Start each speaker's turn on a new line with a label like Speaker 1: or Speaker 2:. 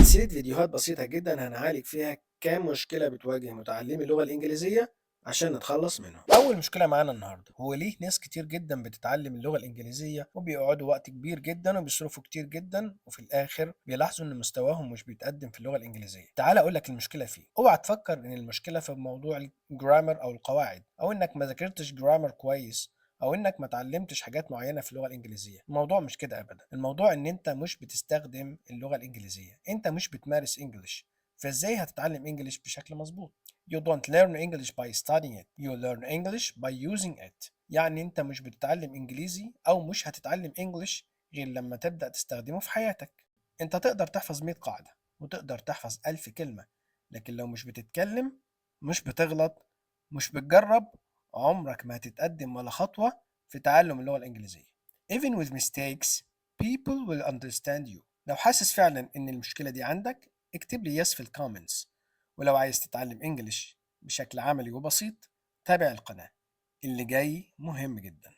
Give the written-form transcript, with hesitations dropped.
Speaker 1: سلسلة فيديوهات بسيطة جدًا هنعالج فيها كام مشكلة بتواجه متعلمي اللغة الإنجليزية عشان نتخلص منهم. أول مشكلة معانا النهارده هو ليه ناس كتير جدًا بتتعلم اللغة الإنجليزية وبيقعدوا وقت كبير جدًا وبيصرفوا كتير جدًا وفي الآخر بيلاحظوا إن مستواهم مش بيتقدم في اللغة الإنجليزية. تعالَ أقول لك المشكلة فين. اوعى تفكر إن المشكلة في موضوع الجرامر أو القواعد أو إنك ما ذاكرتش جرامر كويس أو إنك ما اتعلمتش حاجات معينة في اللغة الإنجليزية. الموضوع مش كده أبدًا. الموضوع إن أنت مش بتستخدم اللغة الإنجليزية، أنت مش بتمارس English. فإزاي هتتعلم English بشكل مظبوط؟ You don't learn English by studying it. You learn English by using it. يعني أنت مش بتتعلم إنجليزي أو مش هتتعلم English غير لما تبدأ تستخدمه في حياتك. أنت تقدر تحفظ 100 قاعدة وتقدر تحفظ 1000 كلمة، لكن لو مش بتتكلم، مش بتغلط، مش بتجرب، عمرك ما هتتقدم ولا خطوة في تعلم اللغة الإنجليزية. Even with mistakes, people will understand you. لو حاسس فعلا إن المشكلة دي عندك، اكتب لي يس في الكومنتس. ولو عايز تتعلم انجليش بشكل عملي وبسيط، تابع القناة. اللي جاي مهم جدا.